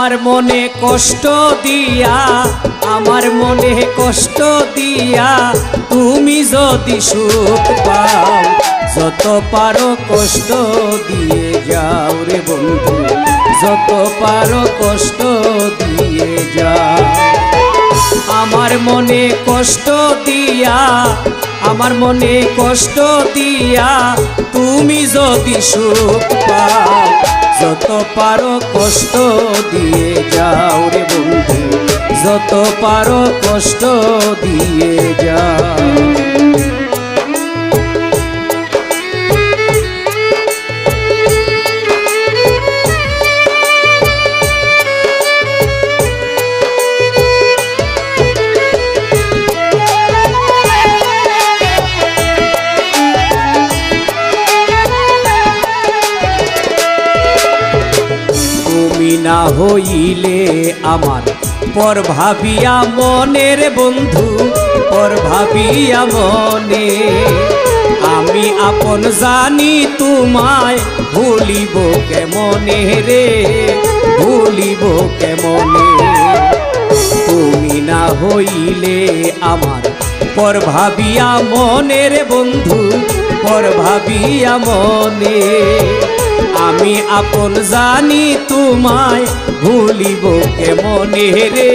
আমার মনে কষ্ট দিয়া, আমার মনে কষ্ট দিয়া তুমি যদি সুখ পাও, যত পারো কষ্ট দিয়ে যাও রে বন্ধু, যত পারো কষ্ট দিয়ে যাও। আমার মনে কষ্ট দিয়া, আমার মনে কষ্ট দিয়া তুমি যদি সুখ পাও, যত পারো কষ্ট দিয়ে যাও রে বন্ধু, যত পারো কষ্ট দিয়ে যাও। না হইলে আমার পর ভাবিয়া মনের বন্ধু, পর ভাবিয়া মনে আমি আপন জানি তোমায় ভুলিব কেমনে রে, ভুলিব কেমনে। তুমি না হইলে আমার পর ভাবিয়া মনের বন্ধু, পর ভাবিয়া মনে আমি আপন জানি তোমায় ভুলিব কেমনে রে,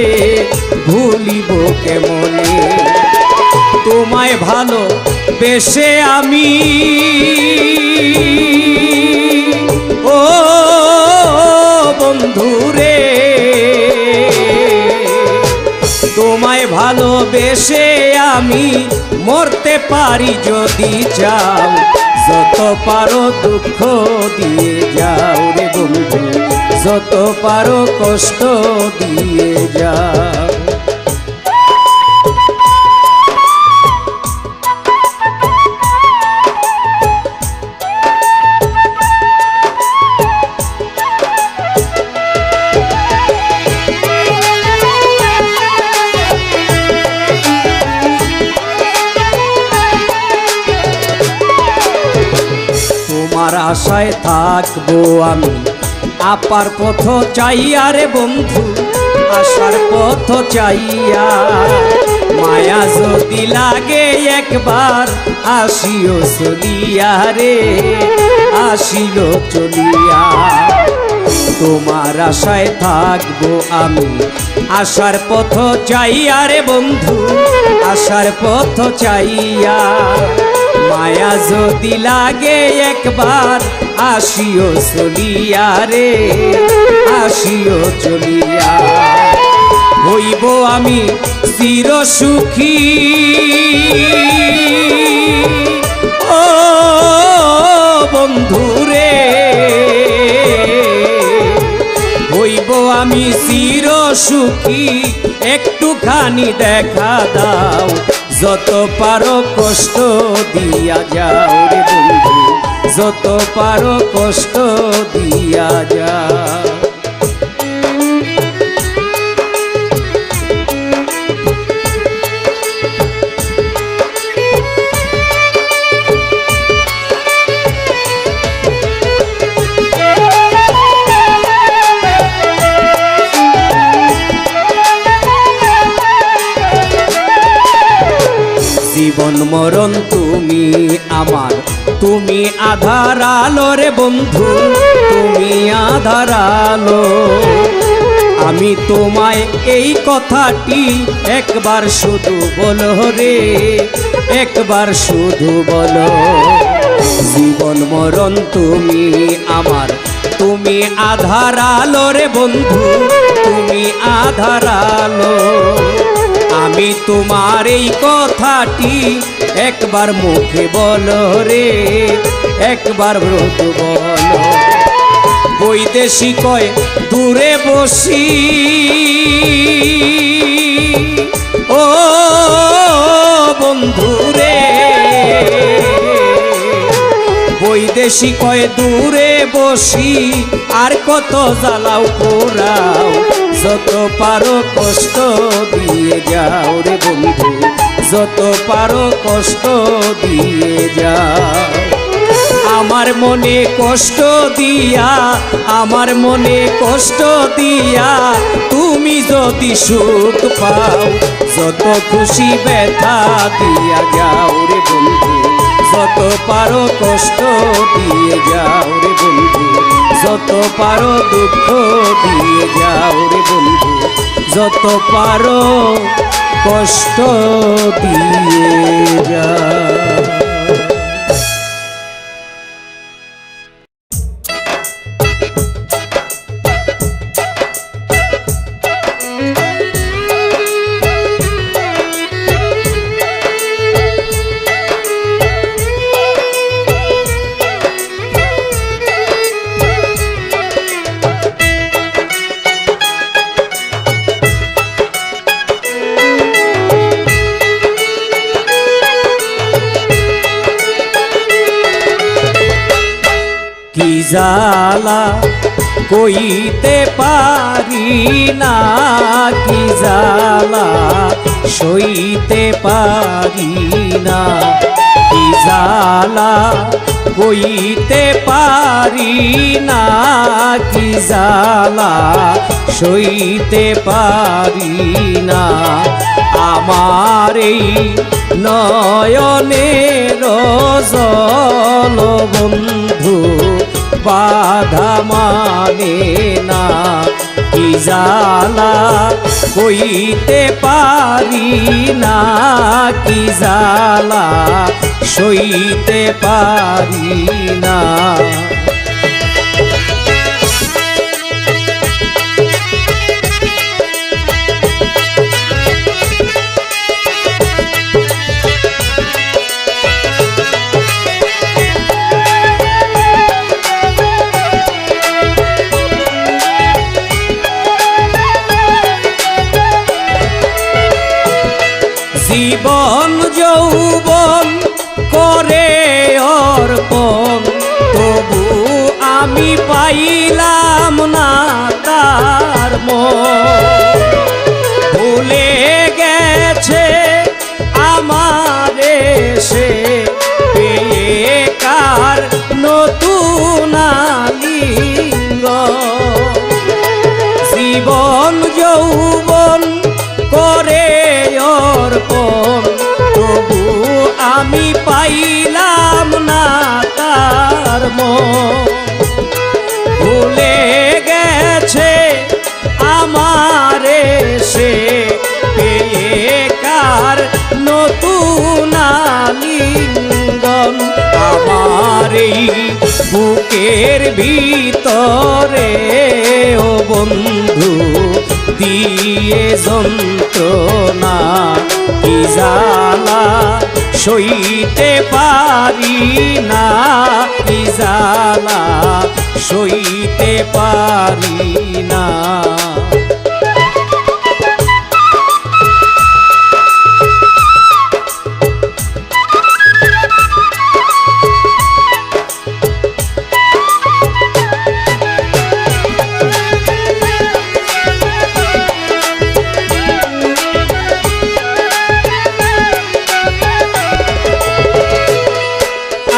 ভুলিব কেমনে। তোমায় ভালো বেশে আমি, ও বন্ধু রে, তোমায় ভালোবেসে আমি মরতে পারি যদি চাও, যত পারো দুঃখ দিয়ে যাও রে বন্ধু, যত পারো কষ্ট দিয়ে যাও। তোমার আশায় থাকবো আমি, আপার পথ চাইয়া রে বন্ধু, আশার পথ চাইয়া। মায়া যদি লাগে একবার আসিও চলিয়া রে, আসিও চলিয়া। তোমার আশায় থাকবো আমি, আশার পথ চাইয়া রে বন্ধু, আশার পথ চাইয়া। মায়া যদি লাগে একবার আসিও চলিয়া রে, আসিও চলিয়া। হইব আমি চির সুখী, ও বন্ধু রে, হইব আমি চির সুখী, একটুখানি দেখা দাও, যত পারো কষ্ট দিয়া যাও রে বন্ধু, যত পারো কষ্ট দিয়া যাও। জীবন মরণ তুমি আমার, তুমি আধার আলো রে বন্ধু, তুমি আধার আলো। আমি তোমায় এই কথাটি একবার শুধু বলো রে, একবার শুধু বলো। জীবন মরণ তুমি আমার, তুমি আধার আলো রে বন্ধু, তুমি আধার আলো। আমি তোমার এই কথাটি একবার মুখে বলো রে, একবার ব্রত বলো। বৈদেশি কয় দূরে বসি, ও বন্ধু রে, বৈদেশি কয় দূরে বসি, আর কত জ্বালাও পোড়াও, যত পারো কষ্ট দিয়ে যাও রে বন্ধু, যত পারো কষ্ট দিয়ে যাও। আমার মনে কষ্ট দিয়া, আমার মনে কষ্ট দিয়া তুমি যদি সুখ পাও, যত খুশি ব্যথা দিয়া যাও রে বন্ধু, যত পারো কষ্ট দিয়ে যাও রে বন্ধু, যত পারো দুঃখ দিয়ে যাও রে বন্ধু, যত পারো কষ্ট দিয়ে যাও। কি জ্বালা কইতে পারি না, কি জ্বালা সইতে পারি না, কি জ্বালা কইতে পারি না, কি জ্বালা সইতে পারি না। আমার এই নয়নের জল বন্ধু বাধা মানে না, কি জ্বালা কইতে পারি না, কি জ্বালা সইতে পারি না। জীবন যৌবন করে অর্পণ, তবু আমি পাইলাম না তার মন, ভুলে গেছে আমারে সে পেয়ে কার নতুন লিঙ্গ। জীবন যৌবন করে অর্পণ, তবু আমি পাইলাম না তার মন, ভুলে গেছে আমারে সে পেয়ে কার নতুন লিঙ্গন। আমার এই বুকের ভিতরে ও বন্ধু দিয়ে যন্ত্রণা, কি জ্বালা সইতে পারি না, কি জ্বালা সইতে পারি না।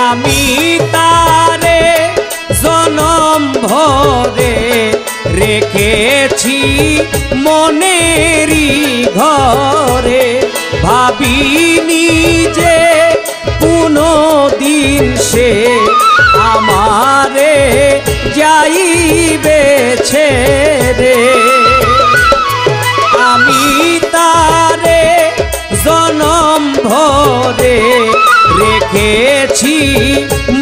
আমি তারে জনম ভরে রেখেছি মনেরই ঘরে, ভাবিনি যে কোনো দিন সে আমারে যাইবে ছেড়ে। আমি তারে জনম ভরে রেখেছি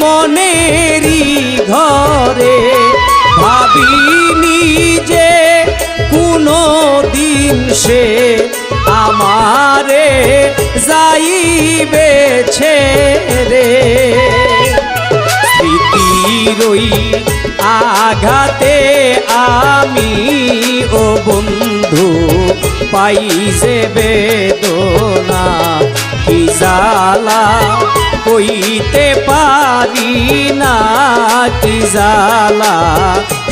মনেরই ঘরে, ভাবিনি যে কোনো দিন সে আমারে যাইবে ছেড়ে। স্মৃতির ওই আঘাতে আমি ও বন্ধু পাই যে বেদনা, কি জ্বালা কইতে পারি না, কি জ্বালা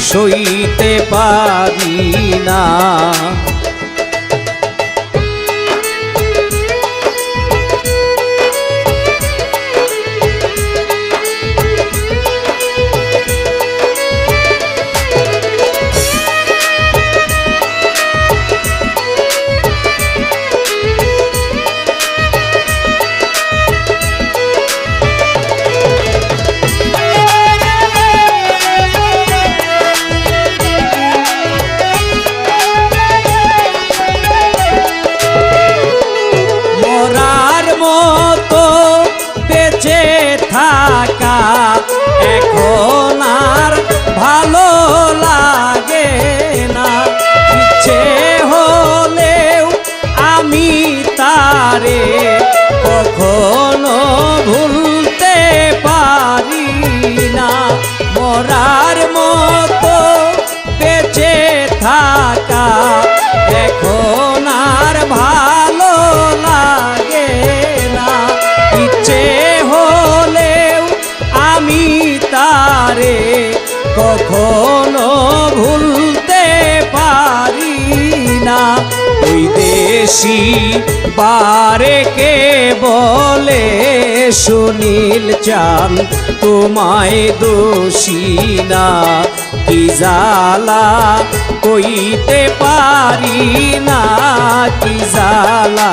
সইতে পারি না। মতো বেঁচে থাকা এখন আর ভালো লাগে না। ইচ্ছে হলেও আমি তারে কখনো ভুলতে পারি না। মরার মতো বেঁচে থাকা এখন আর ভালো লাগে না। ইচ্ছে হলেও আমি তারে কখনো ভুলতে পারি না। ওই দেশি বারে কে বলে সুনীল চাঁদ তোমায় দোষী না। কি জ্বালা কইতে পারি না, কি জ্বালা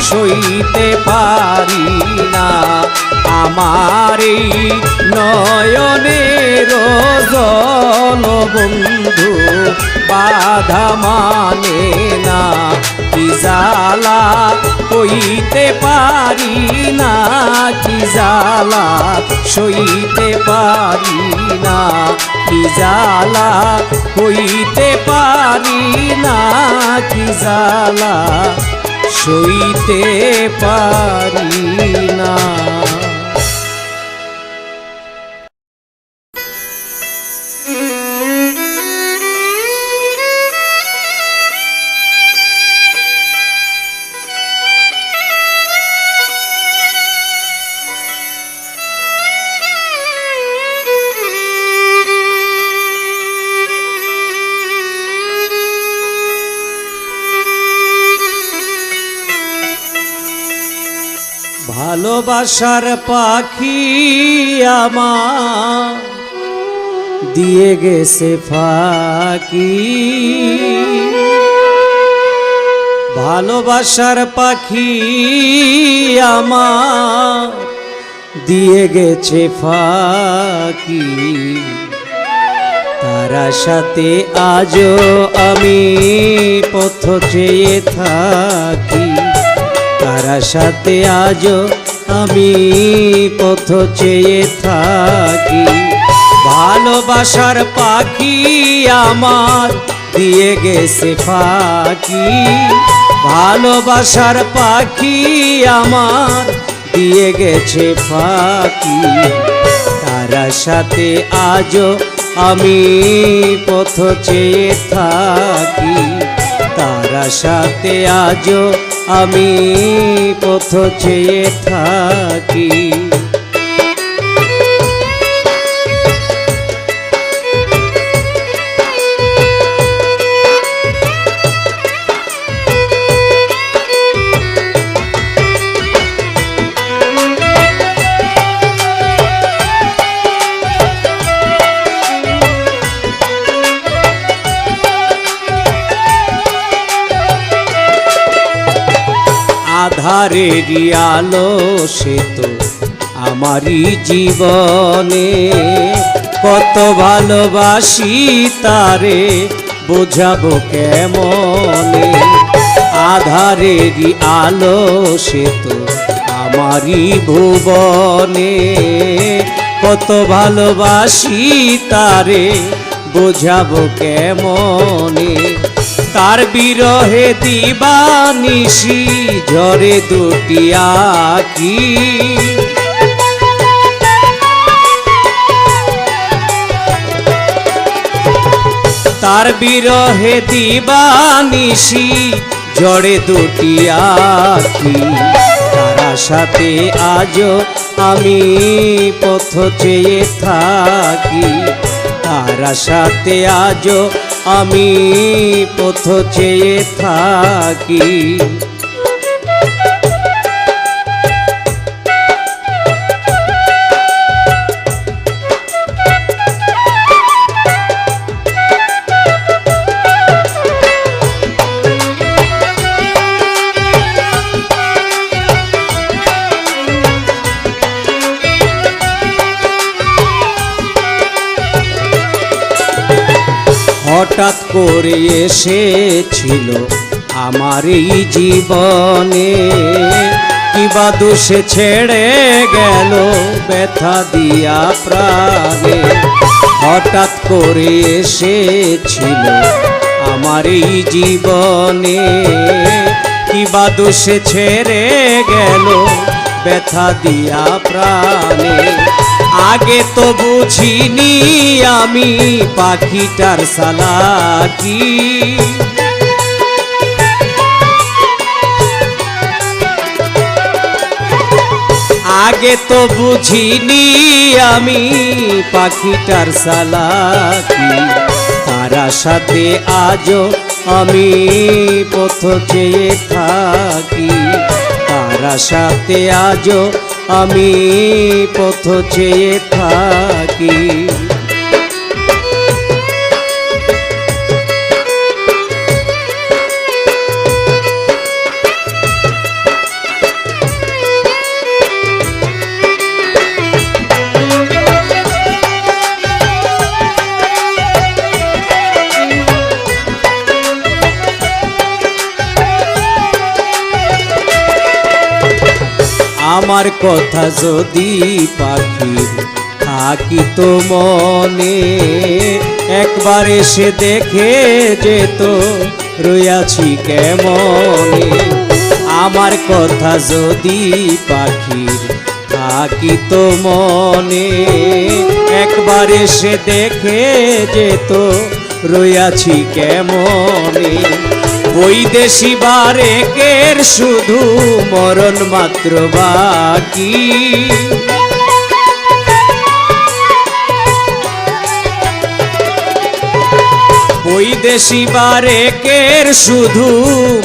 সইতে পারি না। আমার এই নয়নের জল বন্ধু বাধা মানে না। কি জ্বালা কইতে পারি না, কি জ্বালা সইতে পারি না। কি জ্বালা কইতে পারি না, কি জ্বালা সইতে পারি না। ভালোবাসার পাখি আমার দিয়ে গেছে ফাঁকি। ভালোবাসার পাখি আমার দিয়ে গেছে ফাঁকি। তারা সাথে আজও আমি পথ চেয়ে থাকি। তারা সাথে আজও আমি পথ চেয়ে থাকি। ভালোবাসার পাখি আমার দিয়ে গেছে ফাঁকি। ভালোবাসার পাখি আমার দিয়ে গেছে ফাঁকি। তারা সাথে আজও আমি পথ চেয়ে থাকি। তারা সাথে আজও আমি পথ চেয়ে থাকি। আধারেরই আলো সে তো আমারই জীবনে। কত ভালোবাসি তারে বোঝাবো কেমনে। আধারেরই আলো সে তো আমারই ভুবনে। কত ভালোবাসি তারে বোঝাবো কেমনে। তার বিরহে দিবানিশি ঝরে দুটি আঁখি। তার বিরহে দিবানিশি ঝরে দুটি আঁখি। তারা সাথে আজও আমি পথ চেয়ে থাকি। তারা সাথে আজও আমি পথ চেয়ে থাকি। হঠাৎ করে এসেছিল আমার এই জীবনে। কি কিবা দোষে ছেড়ে গেল ব্যথা দিয়া প্রাণে, হঠাৎ করে এসেছিল আমার এই জীবনে। কিবা দোষে ছেড়ে গেল ব্যথা দিয়া প্রাণে, আগে তো বুঝিনি আমি পাখিটার চালাকি। আগে তো বুঝিনি আমি পাখিটার চালাকি, তার আশাতে আজও আমি পথ চেয়ে থাকি। তার আশাতে আজও আমি পথ চেয়ে থাকি। আমার কথা যদি পাখির থাকিত মনে, একবার এসে দেখে যেত রইয়াছি কেমনে। আমার কথা যদি পাখির থাকিত মনে, একবার এসে দেখে যেত রইয়াছি কেমনে। বৈদেশি বারেকের শুধু মরণ মাত্র বাকি। বৈদেশি বারেকের শুধু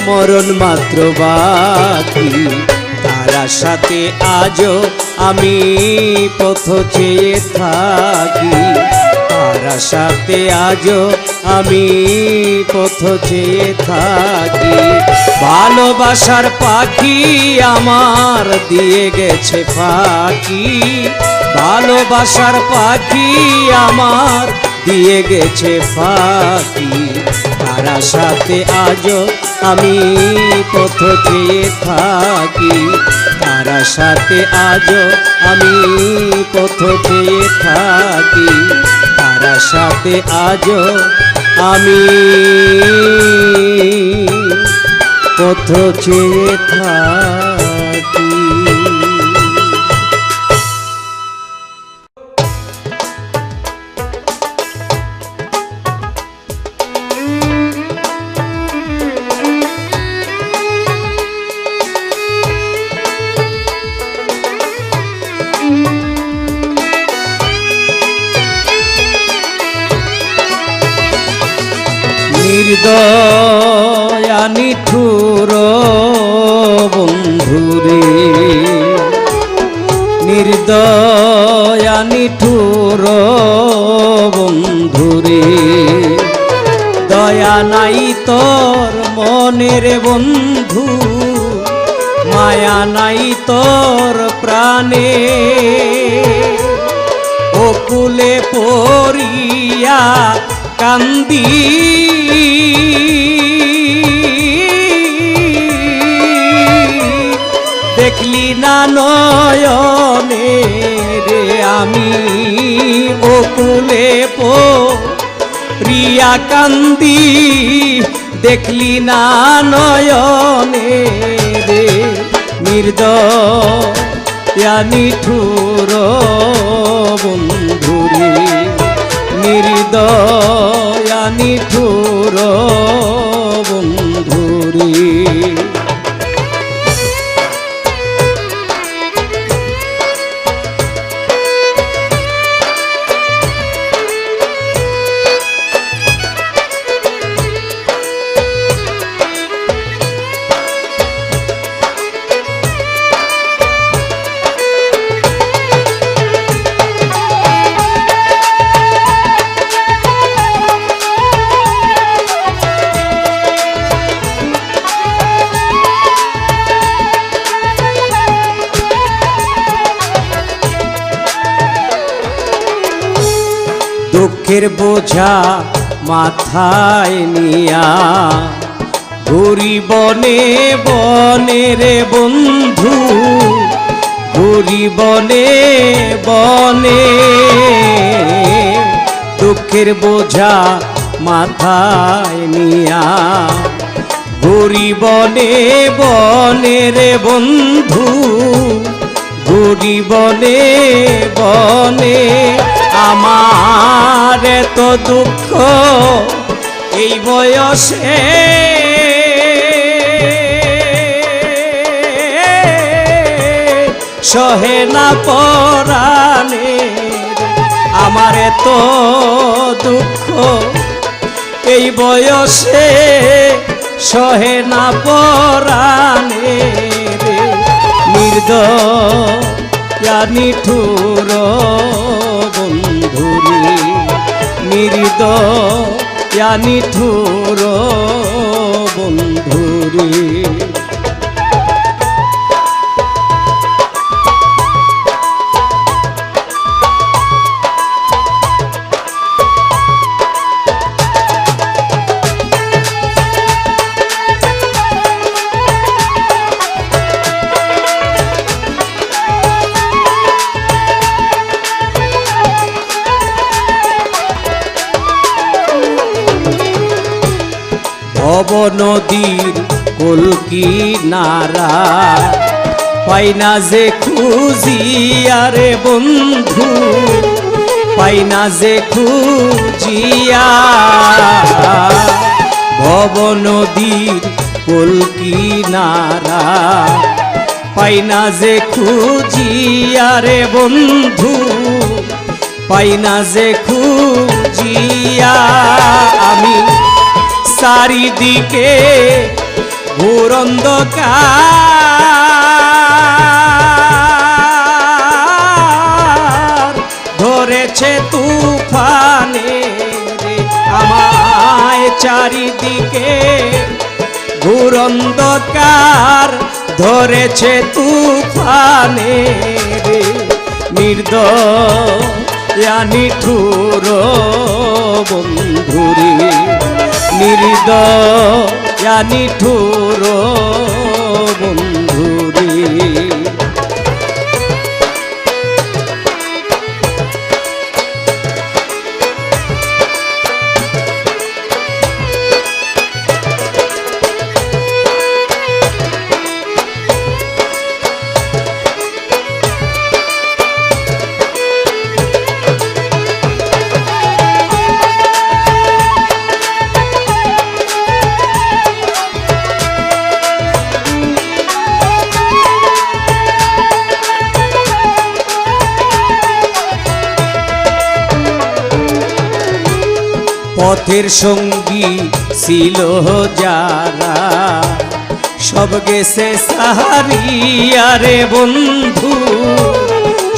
মরণ মাত্র বাকি। তার আশাতে আজও আমি পথ চেয়ে থাকি। তার আশাতে আজও আমি পথ চেয়ে থাকি। ভালোবাসার পাখি আমার দিয়ে গেছে ফাঁকি। ভালোবাসার পাখি আমার দিয়ে গেছে ফাঁকি। তার আশাতে আজও আমি পথ চেয়ে থাকি। তার আশাতে আজও আমি পথ চেয়ে থাকি। তার আশাতে আজও আমি পথ চেয়ে থাকি। নির্দয়া নিঠুর বন্ধুরে, নির্দয়া নিঠুর বন্ধুরে। দয়া নাই তোর মনের বন্ধু, মায়া নাই তোর প্রাণে। অকুলে পড়িয়া কান্দি দেখলি না নয়নে রে আমি। অকুলে পড়িয়া কান্দি দেখলি না নয়নে রে। নির্দয়া নিঠুর বন্ধুরে, নির্দয়া নিঠুর বন্ধুরে। দুঃখের বোঝা মাথায় নিয়া ঘুরি বনে বনে রে বন্ধু। ঘুরি বনে বনে, দুঃখের বোঝা মাথায় নিয়া। ঘুরি বনে বনে রে বন্ধু, ঘুরি বনে বনে, আমার এত দুঃখ এই বয়সে সহে না পরাণে। আমার এত দুঃখ এই বয়সে সহে না পরাণে। নির্দয়া নিঠুর বন্ধুরে, নির্দয়া নিঠুর বন্ধুরে। ভব নদীর কলকিনারা পাই না যে খুঁজিয়া রে বন্ধু, পাই না যে খুঁজিয়া। ভব নদীর কলকিনারা পাই না যে খুঁজিয়া রে বন্ধু, পাই না যে খুঁজিয়া। আমি চারিদিকে ঘোর অন্ধকার ধরেছে তুফানে রে। আমায় চারিদিকে ঘোর অন্ধকার ধরেছে তুফানে রে। নির্দয়া নিঠুর বন্ধুরে, নির্দয়া নিঠুর বন্ধুরে। পথের সঙ্গী ছিল যারা সব গেছে সাহারিয়া রে বন্ধু,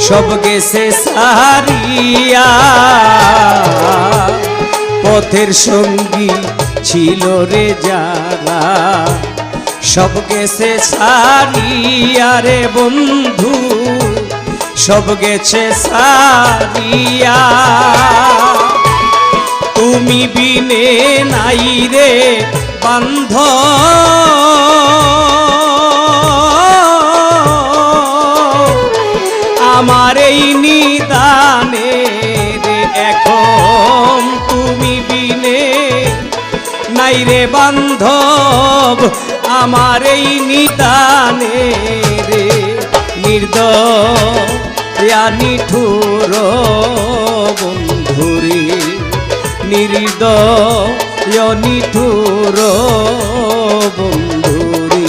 সব গেছে সাহারিয়া। পথের সঙ্গী ছিল রে যারা সব গেছে সারিয়া রে বন্ধু, সব গেছে সারিয়া। তুমি বিনে নাই রে বান্ধব আমার এই নিদানে রে। এখন তুমি বিনে নাই রে বান্ধব আমার এই নিদানে রে। নির্দয়া নিঠুর বন্ধুরে, নির্দয় নিঠুর বন্ধুরে।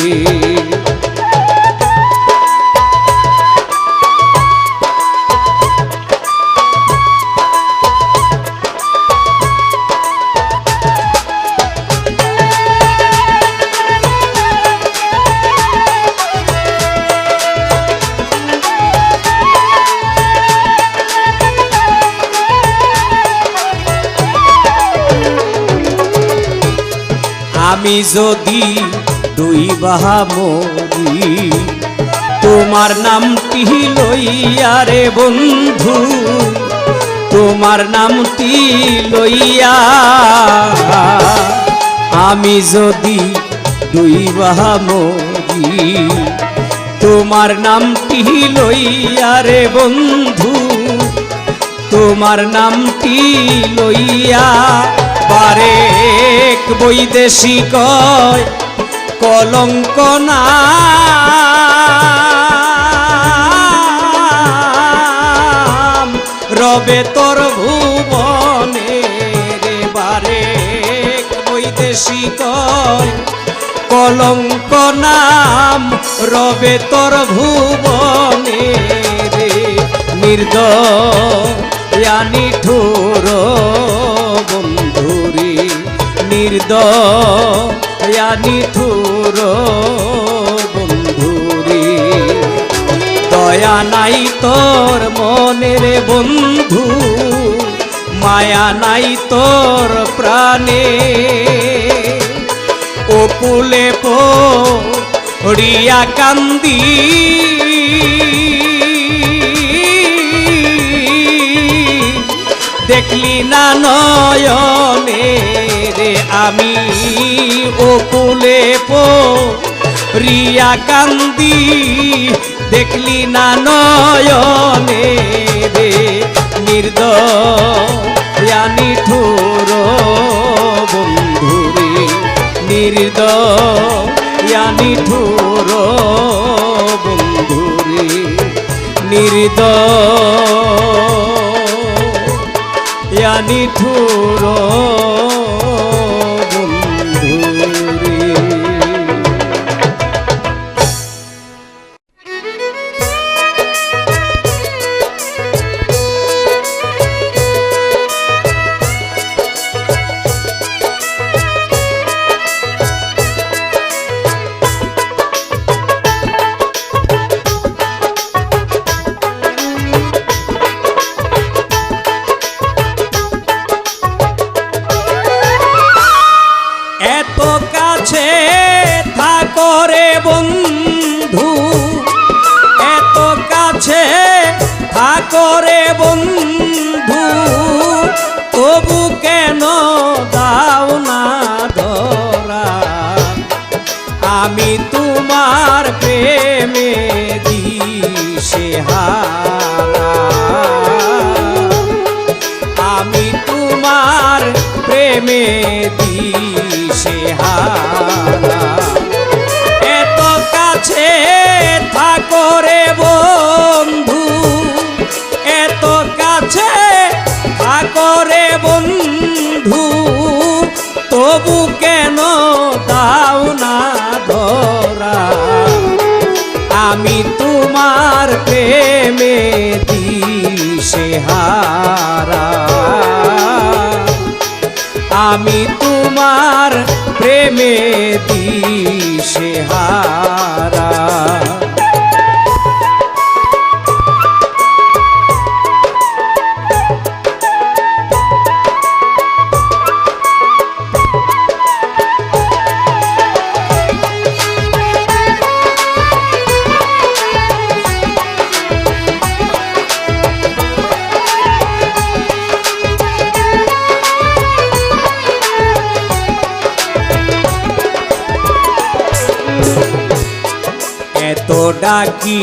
আমি যদি দুই বাহা মরি তোমার নামটি লইয়া রে বন্ধু, তোমার নামটি লইয়া। আমি যদি দুই বাহা মরি তোমার নামটি লইয়া রে বন্ধু, তোমার নামটি লইয়া বারেক বৈদেশি কয় কলঙ্ক নাম রবে তোর ভুবনে রে। বারেক বৈদেশি কয় কলঙ্ক নাম রবে তোর ভুবনে রে। নির্দয়া নিঠুর বন্ধুরে, নির্দয়া নিঠুর বন্ধুরে। দয়া নাই তোর মনে রে বন্ধু, মায়া নাই তোর প্রাণে। ওকুলে পড়িয়া কান্দি দেখলি না নয়নে রে। আমি ওকুলে পড়িয়া কান্দি দেখলি না নয়নে রে। নির্দয়া নিঠুর বন্ধুরে, নির্দয়া নিঠুর বন্ধুরে, নির্দয়া নিঠুর বন্ধুরে। করে বন্ধু তবু কেন দাও না ধরা। আমি তোমার প্রেমে দিশেহারা, আমি তোমার প্রেমে দিশেহারা। এত কাছে থাকো রে বন্ধু, এত কাছে থাকো রে বন্ধু তবু কেন দাও না ধরা। আমি তোমার প্রেমে দিশেহারা, আমি তোমার প্রেমে দিশেহারা। এত ডাকি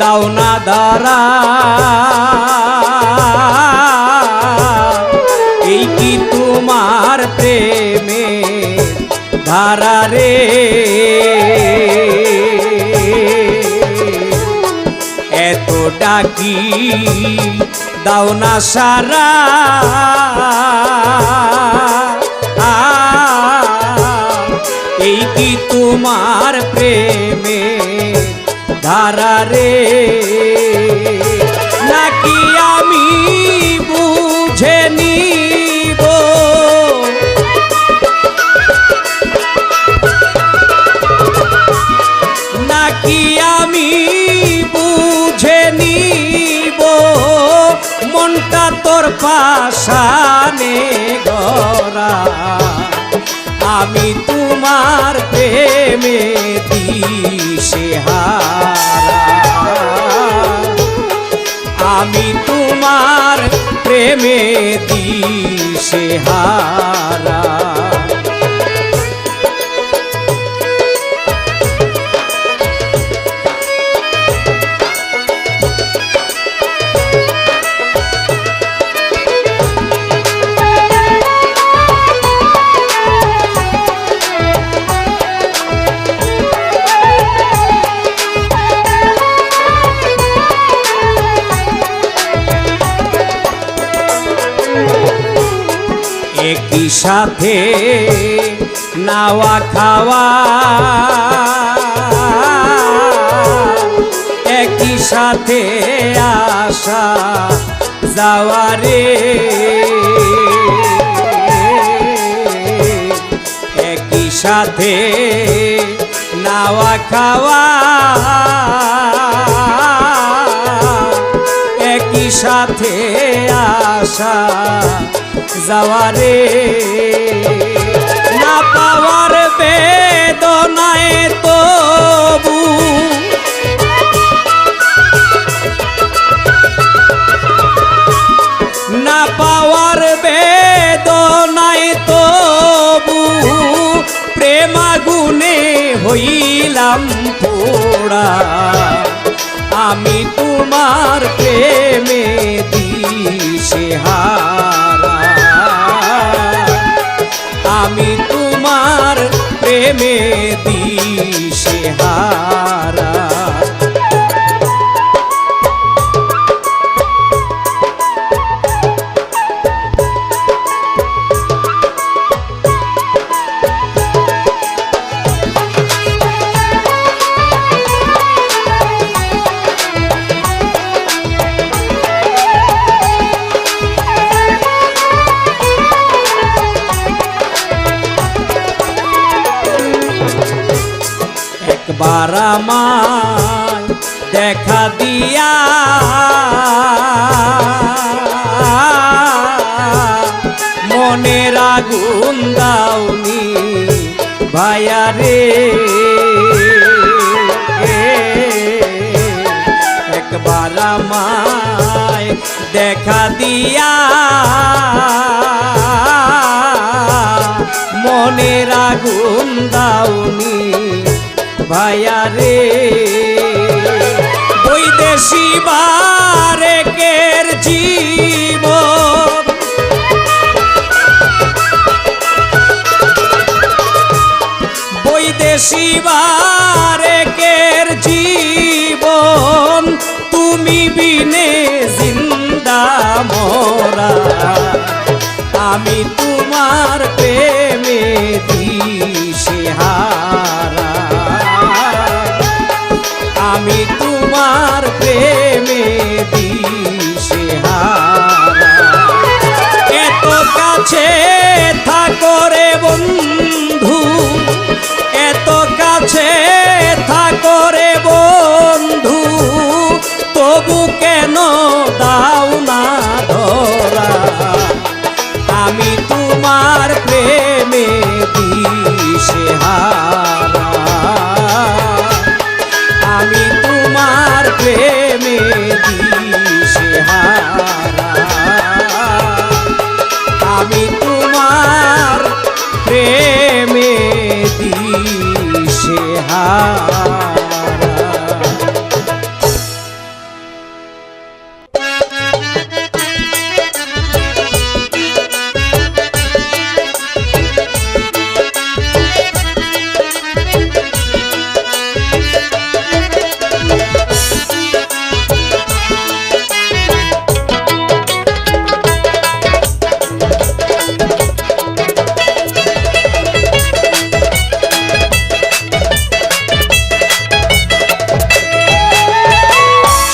দাও না দাঁড়া, এই কি তোমার প্রেমে ধারা রে। এত ডাকি দাও না সারা, এই কি তোমার প্রেমে ধারা রে। নাকি আমি বুঝে নিব, নাকি আমি বুঝে নিব মনটা তোর পাশানে গড়া। আমি তোমার প্রেমে দিশেহারা, আমি তোমার প্রেমে দিশেহারা। সাথে নাওয়া খাওয়া, একই সাথে আসা যাওয়া রে, একই সাথে নাওয়া খাওয়া, একই সাথে আসা যাওয়া রে। না পাওয়ার বেদনায় তবু না পাওয়ার বেদনায় তবু প্রেমাগুনে হইলাম পোড়া, আমি তোমার প্রেমে দিশেহারা, আমি তোমার প্রেমে দিশেহারা। একবার আমায় দেখা দিয়া মনের আগুন দাওনি ভাইয়া রে, একবার আমায় দেখা দিয়া মনের আগুন দাওনি ভাইয়া রে। বৈদেশি বারেকের জীবন, বৈদেশি বারেকের জীবন, তুমি বিনে জিন্দা মরা, আমি তোমার প্রেমে দিশেহারা, আমি তোমার প্রেমে দিশেহারা। এত কাছে থাকো রে বন্ধু, এত কাছে থাকো রে বন্ধু, তবু কেন দাও না ধরা, আমি তোমার প্রেমে দিশেহারা, আমি তোমার প্রেমে দিশেহারা, আমি তোমার প্রেমে দিশেহারা।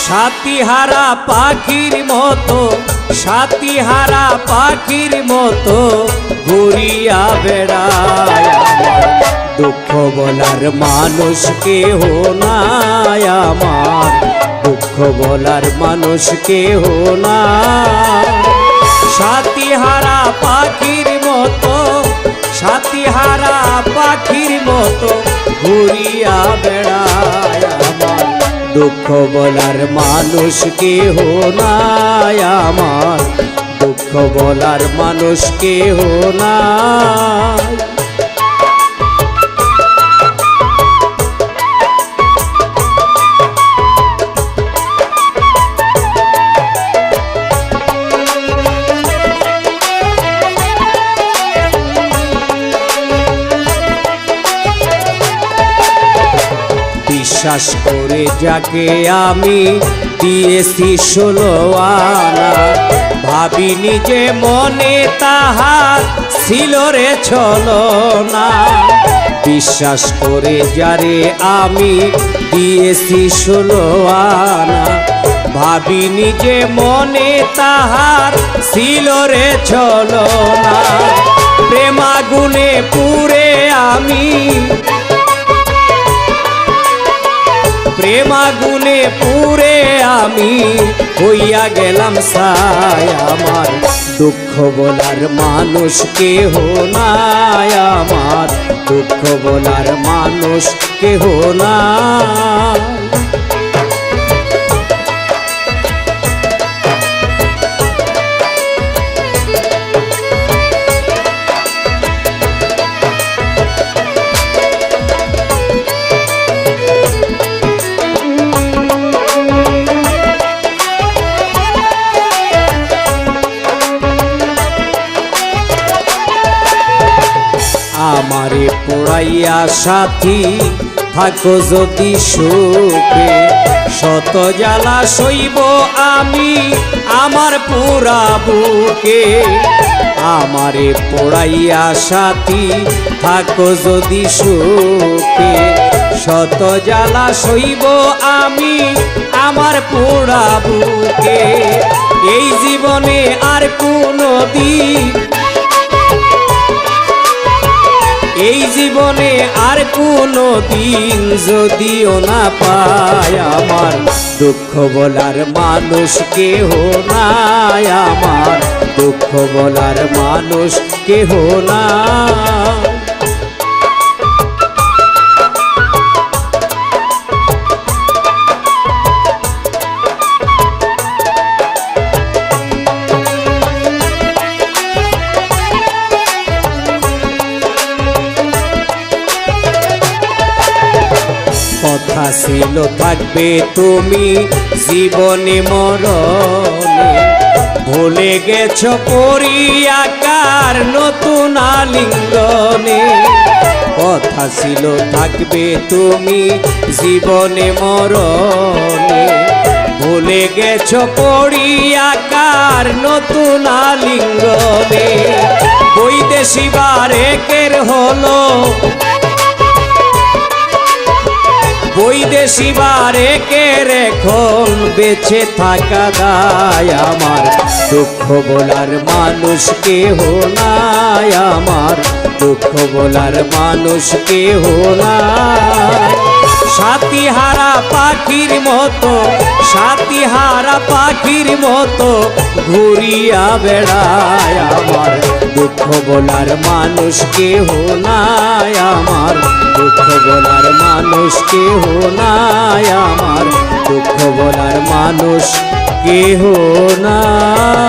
সাথীহারা পাখির মতো, সাথীহারা পাখির মতো ঘুরিয়া বেড়ায়, দুঃখ বলার মানুষ কেহ নাই আমার, দুঃখ বলার মানুষ কেহ নাই। সাথীহারা পাখির মতো, সাথীহারা পাখির মতো ঘুরিয়া বেড়ায় আমার, দুঃখ বলার মানুষ কেহ নাই আমার, দুঃখ বলার মানুষ কেহ নাই। বিশ্বাস করে যাকে আমি দিয়েছি 16 আনা, ভাবিনি যে মনে তাহার ছিল রে ছলনা। বিশ্বাস করে যারে আমি দিয়েছি 16 আনা, ভাবিনি যে মনে তাহার ছিল রে ছলনা। প্রেমাগুনে পুরে আমি, প্রেমাগুনে পুরে আমি হইয়া গেলাম ছাই। আমার দুঃখ বলার মানুষ কেহ নাই, আমার দুঃখ বলার মানুষ কেহ নাই। আমারে পোড়াইয়া সাথী থাকো যদি সুখে, শত জ্বালা সইব আমি আমার পুরা বুকে। আমারে পোড়াইয়া সাথী থাকো যদি সুখে, শত জ্বালা সইব আমি আমার পুরা বুকে। এই জীবনে আর কোনো দিন, এই জীবনে আর কোনো দিন যদিও না পাই, আমার দুঃখ বলার মানুষ কেহ নাই, আমার দুঃখ বলার মানুষ কেহ নাই। কথা ছিল থাকবে তুমি জীবনে মরণে, ভুলে গেছ পরিয়াকার নতুন আলিঙ্গনে। কথা ছিল থাকবে তুমি জীবনে মরণে, ভুলে গেছ পরিয়াকার নতুন আলিঙ্গনে। বৈদেশি বারেকের হলো, বৈদেশি বারেকের এখন বেঁচে থাকা দায়। আমার দুঃখ বলার মানুষ কেহ নাই, আমার দুঃখ বলার মানুষ কেহ নাই। সাথী হারা পাখির মতো, সাথী হারা পাখির মতো ঘুরিয়া বেড়ায়। আমার দুঃখ বলার মানুষ কেহ নাই, আমার দুঃখ বলার মানুষ কেহ নাই, আমার দুঃখ বলার মানুষ কেহ নাই।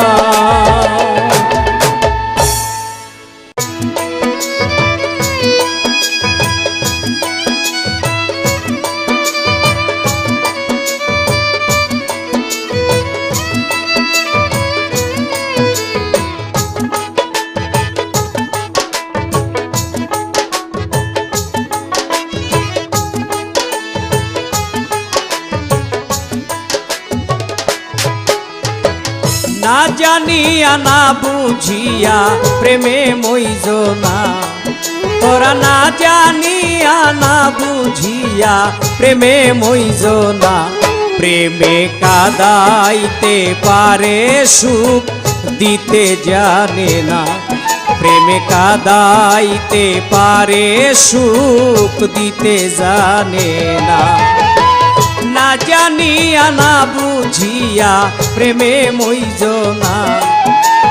না জানিয়া না বুঝিয়া প্রেমে মইজ না, তোরা না জানিয়া না বুঝিয়া প্রেমে মইজ না। প্রেমে কাদাইতে পারে সুখ দিতে জানে না, প্রেমে কাদাইতে পারে সুখ দিতে জানে না। না জানিয়া না বুঝিয়া প্রেমে মইজ না,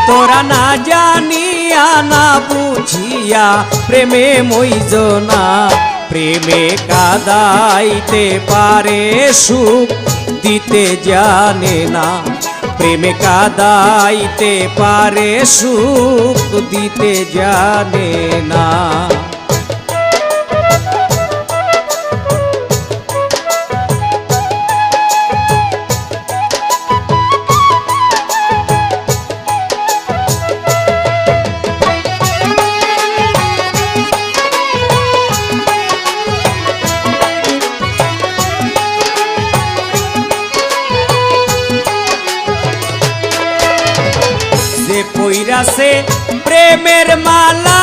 তোরা না জানিয়া না বুঝিয়া প্রেমে মইজ না। প্রেমে কাদাইতে পারে সুখ দিতে জানে না, প্রেমে কাদাইতে পারে সুখ দিতে জানে না। পইরাছে প্রেমের মালা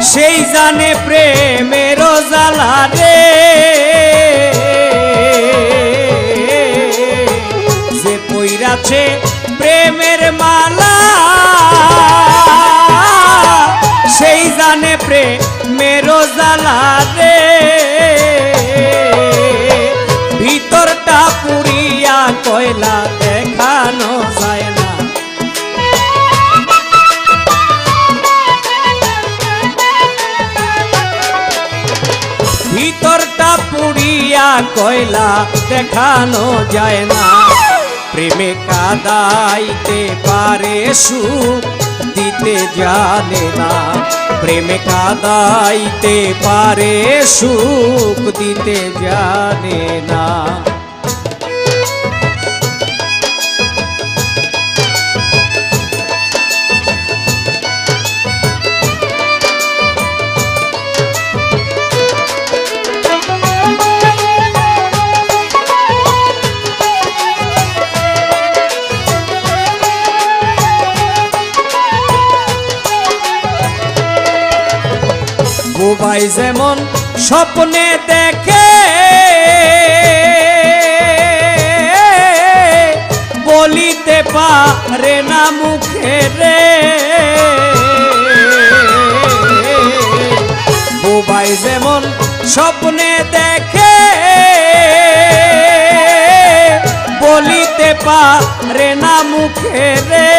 সেই জানে প্রেমের জ্বালা রে যে পইরাছে প্রেমের মালা সেই জানে প্রেমের জ্বালা রে ভিতরটা পুরিয়া কয়লা দেখানো যায় না ভিতরটা পুরিয়া কয়লা দেখানো যায় না প্রেমে কাদাইতে পারে সুখ দিতে জানে না প্রেমে কাদাইতে পারে সুখ দিতে জানে না বুবাই যেমন স্বপ্নে দেখে বলিতে পারে না মুখে রে বুবাই যেমন স্বপ্নে দেখে বলিতে পারে না মুখে রে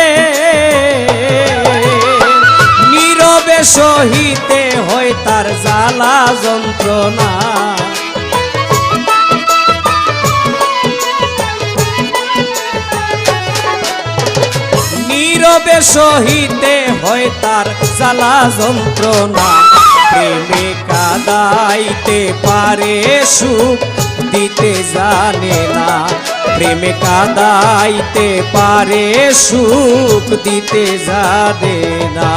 নীরবে সহিতে হয় তার জ্বালা যন্ত্রণা নীরবে সহিতে হয় তার জ্বালা যন্ত্রণা প্রেমে কাদাইতে পারে সুখ দিতে জানে না প্রেমে কাদাইতে পারে সুখ দিতে জানে না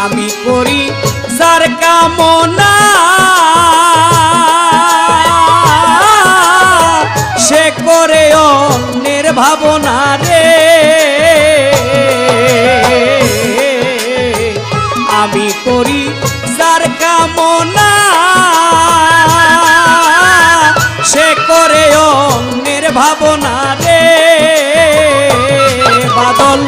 আমি করি যার কামনা সে করে অন্যের ভাবনা রে আমি করি যার কামনা সে করে অন্যের ভাবনা রে বাদল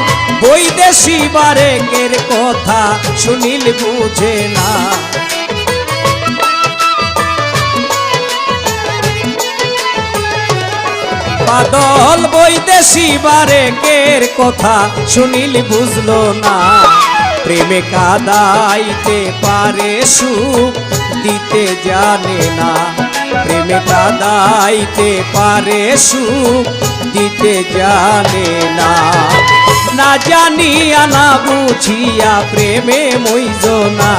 বৈদেশি বারেকের কথা শুনিল বুঝে না বাদল বৈদেশি বারেকের কথা শুনিল বুঝলো না প্রেমে কাদাইতে পারে সুখ দিতে জানে না প্রেমে কাদাইতে পারে সুখ দিতে জানে না না জানিয়া না বুঝিয়া প্রেমে মইজো না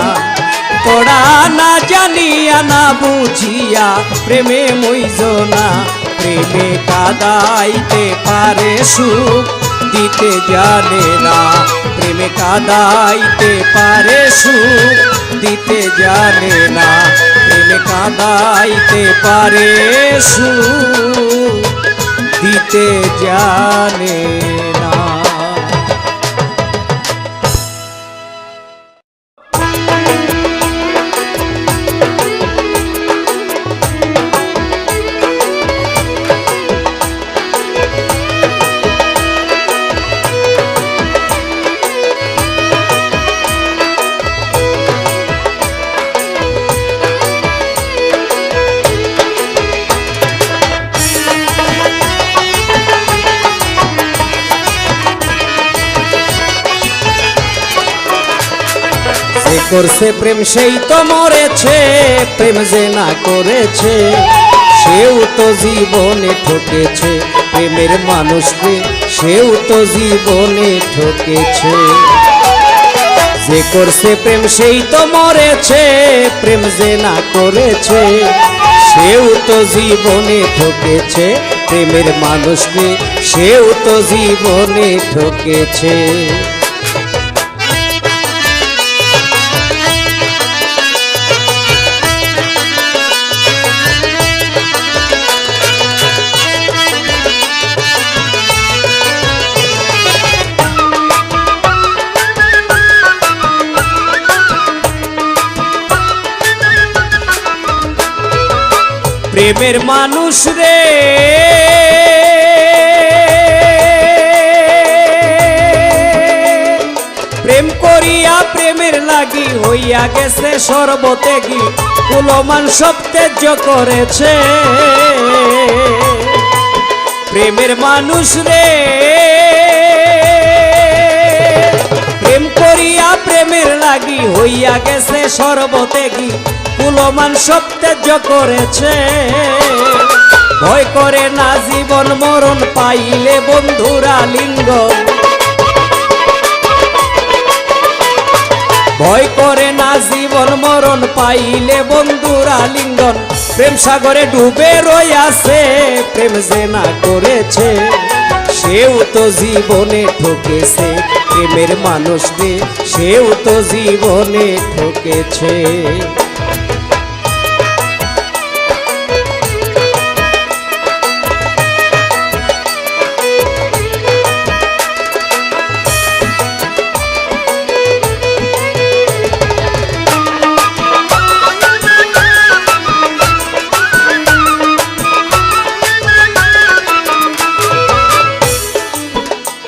তোরা না জানিয়া না বুঝিয়া প্রেমে মইজো না প্রেমে কাদাইতে পারে সুখ দিতে জানে না প্রেমে কাদাইতে পারে সুখ দিতে জানে না প্রেমে কাদাইতে পারে সুখ দিতে জানে না করছে প্রেম সেই তো মরেছে প্রেম যে না করেছে সেও তো জীবনে ঠকেছে প্রেমের মানুষকে সেও তো জীবনে ঠকেছে যে করছে প্রেম সেই তো মরেছে, প্রেম যে না করেছে সেও তো জীবনে ঠকেছে, প্রেমের মানুষকে সেও তো জীবনে ঠকেছে। প্রেমের মানুষ রে প্রেম করিয়া প্রেমের লাগি হইয়া গেছে সর্বত্যাগী, কুলমান সব ত্যায্য করেছে। প্রেমের মানুষ রে প্রেম করিয়া প্রেমের লাগি হইয়া গেছে সর্বত্যাগী, কুলমান সব ত্যায্য করেছে। ভয় করে না জীবন মরণ পাইলে বন্ধুরা লিঙ্গন, ভয় করে না জীবন মরণ পাইলে বন্ধুরা লিঙ্গন। প্রেম সাগরে ডুবে রইয়াছে, প্রেম যে না করেছে সেও তো জীবনে ঠকেছে, প্রেমের মানুষকে সেও তো জীবনে ঠকেছে।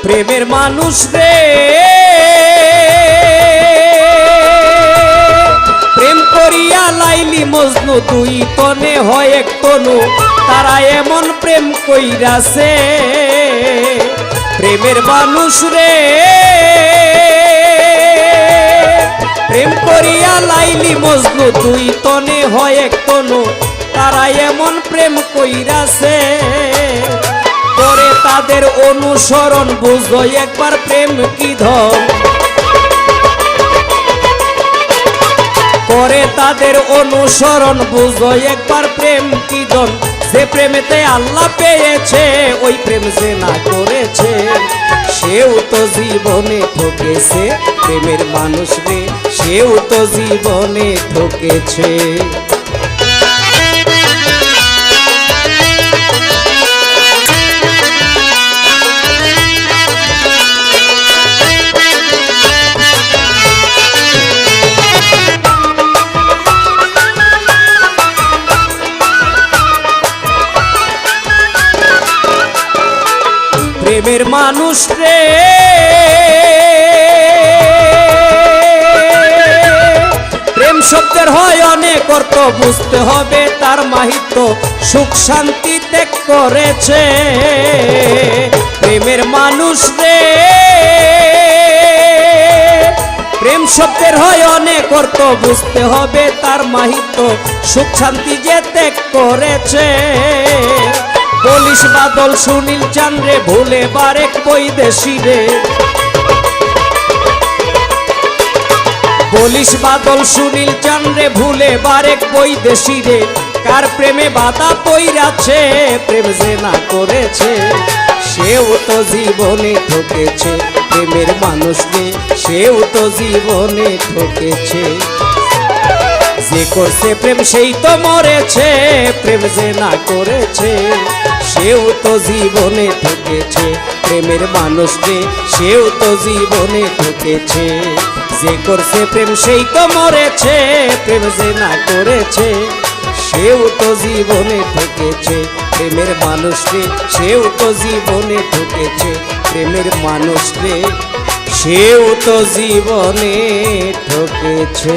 প্রেমের মানুষ রে প্রেম করিয়া লাইলি মজনু, দুই তনে হয় এক তনু, তারা এমন প্রেম কইরাছে। প্রেমের মানুষ রে প্রেম করিয়া লাইলি মজনু, দুই তনে হয় এক তনু, তারা এমন প্রেম কইরাছে। করে তাদের অনুসরণ বুঝো একবার প্রেম কি ধন, করে তাদের অনুসরণ বুঝো একবার প্রেম কি ধন। যে প্রেমেতে আল্লাহ পেয়েছে ওই প্রেম যে না করেছে সেও তো জীবনে ঠকেছে, প্রেমের মানুষকে সেও তো জীবনে ঠকেছে। প্রেমের মানুষ রে প্রেম শব্দের হয় অনেক অর্থ, বুঝতে হবে তার মাহিত্য, সুখ শান্তি ত্যাগ করেছে। প্রেমের মানুষ রে প্রেম শব্দের হয় অনেক অর্থ, বুঝতে হবে তার মাহিত্য, সুখ শান্তি যে ত্যাগ করেছে। বলিস বাদল সুনীল চান্দ্রে ভুলে বারেক বৈদেশী রে, বলিস বাদল সুনীল চান্দ্রে ভুলে বারেক বৈদেশী রে। কার প্রেমে বাধা পইরাছে, প্রেম যে না করেছে সেও তো জীবনে ঠকেছে, প্রেমের মানুষকে সেও তো জীবনে ঠকেছে। যে করছে প্রেম সেই তো মরেছে, প্রেম যে না করেছে সেও তো জীবনে ঠকেছে, প্রেমের মানুষকে সেও তো জীবনে ঠকেছে। যে করছে প্রেম সেই তো মরেছে, প্রেম যে না করেছে সেও তো জীবনে ঠকেছে, প্রেমের মানুষকে সেও তো জীবনে ঠকেছে, প্রেমের মানুষকে সেও তো জীবনে ঠকেছে।